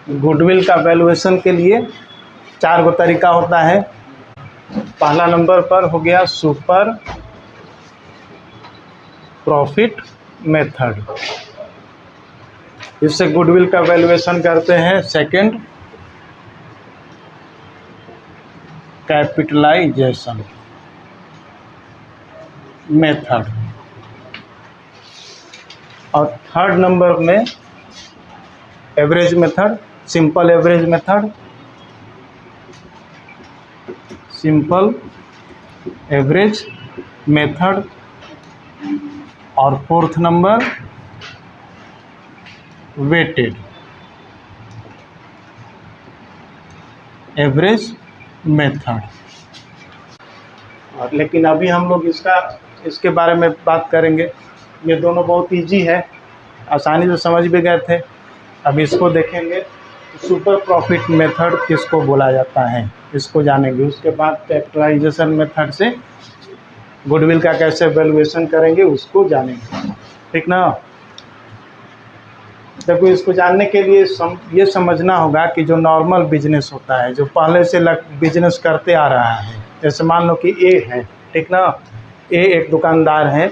Goodwill का valuation के लिए 4 गो तरीका होता है। पहला नंबर पर हो गया सुपर प्रॉफिट मेथड, इससे गुडविल का वैल्यूएशन करते हैं। सेकंड कैपिटलाइजेशन मेथड, और थर्ड नंबर में average method, simple average method, simple average method, और fourth number weighted average method. और लेकिन अभी हम लोग इसके बारे में बात करेंगे। ये दोनों बहुत इजी है, आसानी से समझ भी गए थे। अब इसको देखेंगे सुपर प्रॉफिट मेथड किसको बोला जाता है, इसको जानेंगे। उसके बाद कैपिटलाइजेशन मेथड से गुडविल का कैसे वैल्यूएशन करेंगे उसको जानेंगे, ठीक ना। देखो, इसको जानने के लिए ये समझना होगा कि जो नॉर्मल बिजनेस होता है, जो पहले से बिजनेस करते आ रहा है, जैसे मान लो कि ए है, ठीक ना। ए एक दुकानदार है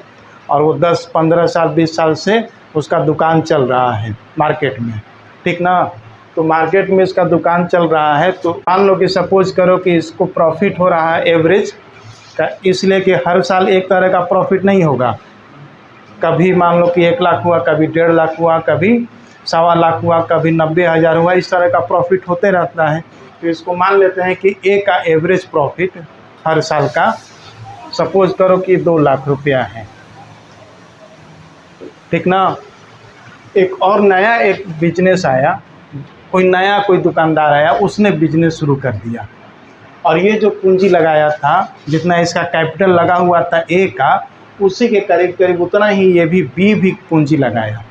और वो 10, 15 साल, 20 साल से उसका दुकान चल रहा है मार्केट में, ठीक ना। तो मार्केट में इसका दुकान चल रहा है, तो मान लो कि सपोज करो कि इसको प्रॉफिट हो रहा है एवरेज का, इसलिए कि हर साल एक तरह का प्रॉफिट नहीं होगा। कभी मान लो कि 1 लाख हुआ, कभी 1.5 लाख हुआ, कभी 1.25 लाख हुआ, कभी 90,000 हुआ, इस तरह का प्रॉफिट होते रहता है। तो इसको मान लेते हैं कि ए का एवरेज प्रॉफिट हर साल का सपोज करो कि 2 लाख रुपया है, ठीक ना। एक और नया एक बिजनेस आया, कोई दुकानदार आया, उसने बिजनेस शुरू कर दिया, और ये जो पूंजी लगाया था, जितना इसका कैपिटल लगा हुआ था ए का, उसी के करीब करीब उतना ही ये भी बी भी पूंजी लगाया।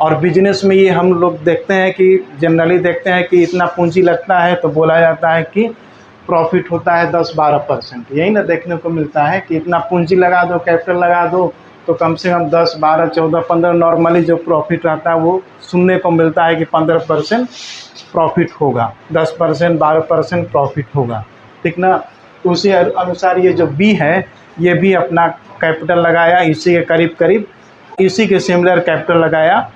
और बिजनेस में ये हम लोग देखते हैं कि जनरली देखते हैं कि इतना पूंजी लगता है तो बोला जाता है कि प्रॉफिट होता है 10-12%। यही ना देखने को मिलता है कि इतना पूंजी लगा दो, कैपिटल लगा दो, तो कम से कम 10, 12, 14, 15 नॉर्मली जो प्रॉफिट रहता है वो सुनने को मिलता है कि 15% प्रॉफिट होगा, 10%, 12% प्रॉफिट होगा, ठीक ना। तो उसी अनुसार ये जो बी है, ये भी अपना कैपिटल लगाया, इसी के करीब करीब इसी के सिमिलर कैपिटल लगाया,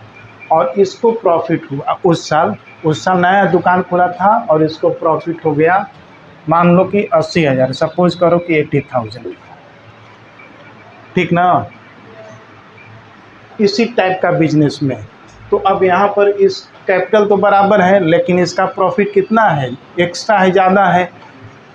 और इसको प्रॉफिट हुआ उस साल नया दुकान खुला था और इसको प्रॉफिट हो गया मान लो कि 80,000, सपोज करो कि 80,000, ठीक ना। इसी टाइप का बिजनेस में तो अब यहाँ पर इस कैपिटल तो बराबर है, लेकिन इसका प्रॉफिट कितना है, एक्स्ट्रा है, ज़्यादा है।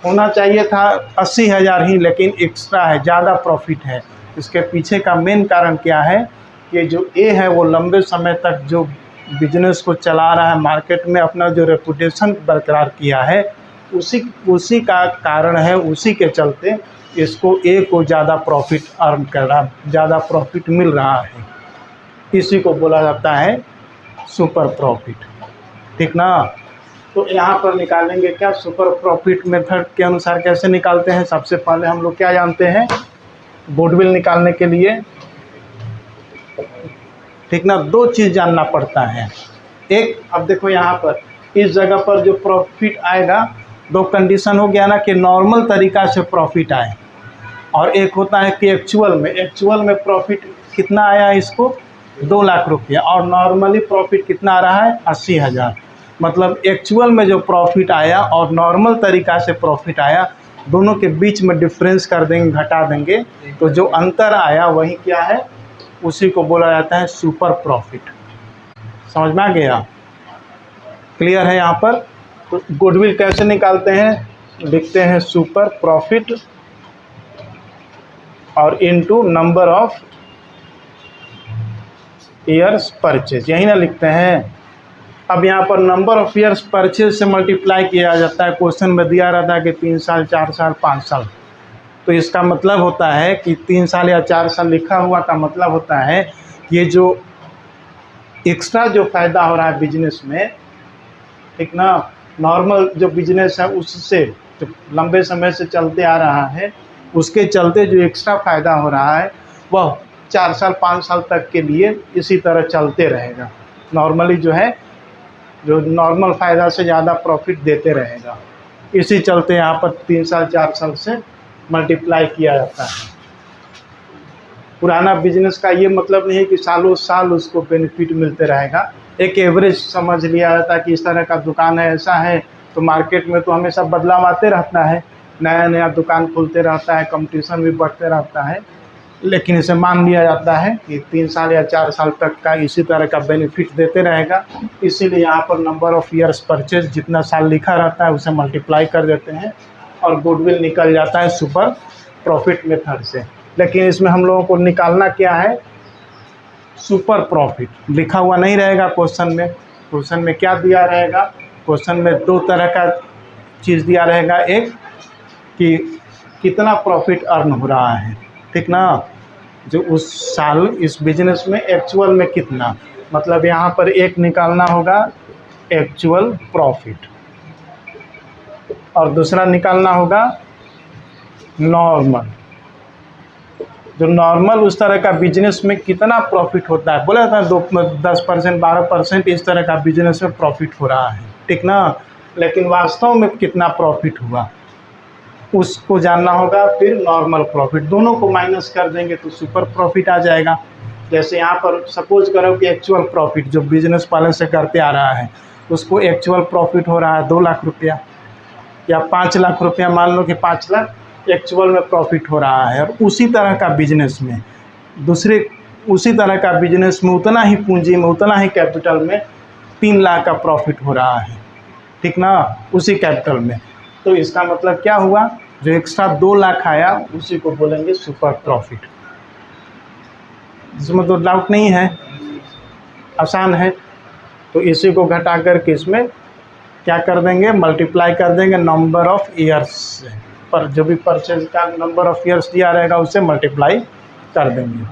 होना चाहिए था 80,000 ही, लेकिन एक्स्ट्रा है, ज़्यादा प्रॉफिट है। इसके पीछे का मेन कारण क्या है, कि जो ए है वो लंबे समय तक जो बिजनेस को चला रहा है, मार्केट में अपना जो रेपुटेशन बरकरार किया है, उसी का कारण है, उसी के चलते इसको ए को ज़्यादा प्रॉफिट अर्न कर रहा, ज़्यादा प्रॉफिट मिल रहा है। इसी को बोला जाता है सुपर प्रॉफिट, ठीक ना। तो यहाँ पर निकालेंगे क्या, सुपर प्रॉफिट मेथड के अनुसार कैसे निकालते हैं। सबसे पहले हम लोग क्या जानते हैं, गुडविल निकालने के लिए, ठीक ना, 2 चीज़ जानना पड़ता है। एक, अब देखो यहाँ पर इस जगह पर जो प्रॉफिट आएगा, 2 कंडीशन हो गया ना, कि नॉर्मल तरीका से प्रॉफिट आए, और एक होता है कि एक्चुअल में प्रॉफिट कितना आया, इसको 2 लाख रुपया, और नॉर्मली प्रॉफिट कितना आ रहा है, 80,000। मतलब एक्चुअल में जो प्रॉफिट आया और नॉर्मल तरीका से प्रॉफिट आया, दोनों के बीच में डिफरेंस कर देंगे, घटा देंगे, तो जो अंतर आया वही क्या है, उसी को बोला जाता है सुपर प्रॉफिट। समझ में आ गया, क्लियर है यहाँ पर। तो गुडविल कैसे निकालते हैं, लिखते हैं सुपर प्रॉफिट और into number of years purchase, यही ना लिखते हैं। अब यहाँ पर नंबर ऑफ ईयर्स परचेज से मल्टीप्लाई किया जाता है। क्वेश्चन में दिया रहता है कि 3 साल, 4 साल, 5 साल, तो इसका मतलब होता है कि 3 साल या 4 साल लिखा हुआ का मतलब होता है ये जो एक्स्ट्रा जो फ़ायदा हो रहा है बिजनेस में, ठीक ना, नॉर्मल जो बिजनेस है उससे जो लंबे समय से चलते आ रहा है, उसके चलते जो एक्स्ट्रा फ़ायदा हो रहा है वह 4 साल 5 साल तक के लिए इसी तरह चलते रहेगा। नॉर्मली जो है जो नॉर्मल फ़ायदा से ज़्यादा प्रॉफिट देते रहेगा। इसी चलते यहाँ पर 3 साल 4 साल से मल्टीप्लाई किया जाता है। पुराना बिजनेस का ये मतलब नहीं है कि सालों साल उसको बेनिफिट मिलते रहेगा। एक एवरेज समझ लिया जाता है कि इस तरह का दुकान है, ऐसा है, तो मार्केट में तो हमेशा बदलाव आते रहता है, नया नया दुकान खुलते रहता है, कंपटीशन भी बढ़ते रहता है। लेकिन इसे मान लिया जाता है कि 3 साल या 4 साल तक का इसी तरह का बेनिफिट देते रहेगा। इसीलिए यहाँ पर नंबर ऑफ़ ईयर्स परचेज जितना साल लिखा रहता है उसे मल्टीप्लाई कर देते हैं और गुडविल निकल जाता है सुपर प्रॉफिट मेथड से। लेकिन इसमें हम लोगों को निकालना क्या है, सुपर प्रॉफिट। लिखा हुआ नहीं रहेगा क्वेश्चन में। क्वेश्चन में क्या दिया रहेगा, क्वेश्चन में 2 तरह का चीज़ दिया रहेगा। एक कि कितना प्रॉफिट अर्न हो रहा है, ठीक ना, जो उस साल इस बिजनेस में एक्चुअल में कितना, मतलब यहाँ पर एक निकालना होगा एक्चुअल प्रॉफिट और दूसरा निकालना होगा नॉर्मल। जो नॉर्मल उस तरह का बिजनेस में कितना प्रॉफिट होता है, बोला था 10% 12% इस तरह का बिजनेस में प्रॉफिट हो रहा है, ठीक ना, लेकिन वास्तव में कितना प्रॉफिट हुआ उसको जानना होगा। फिर नॉर्मल प्रॉफिट, दोनों को माइनस कर देंगे तो सुपर प्रॉफिट आ जाएगा। जैसे यहाँ पर सपोज करो कि एक्चुअल प्रॉफिट जो बिजनेस पहले से करते आ रहा है उसको एक्चुअल प्रॉफिट हो रहा है 2 लाख रुपया या 5 लाख रुपया, मान लो कि 5 लाख एक्चुअल में प्रॉफिट हो रहा है। और उसी तरह का बिजनेस में उसी तरह का बिजनेस में उतना ही पूंजी में उतना ही कैपिटल में 3 लाख का प्रॉफिट हो रहा है, ठीक ना, उसी कैपिटल में। तो इसका मतलब क्या हुआ, जो एक्स्ट्रा 2 लाख आया उसी को बोलेंगे सुपर प्रॉफिट। इसमें तो डाउट नहीं है, आसान है। तो इसी को घटा करके इसमें क्या कर देंगे, मल्टीप्लाई कर देंगे नंबर ऑफ़ ईयर्स से, पर जो भी परचेज का नंबर ऑफ़ ईयर्स दिया रहेगा उससे मल्टीप्लाई कर देंगे।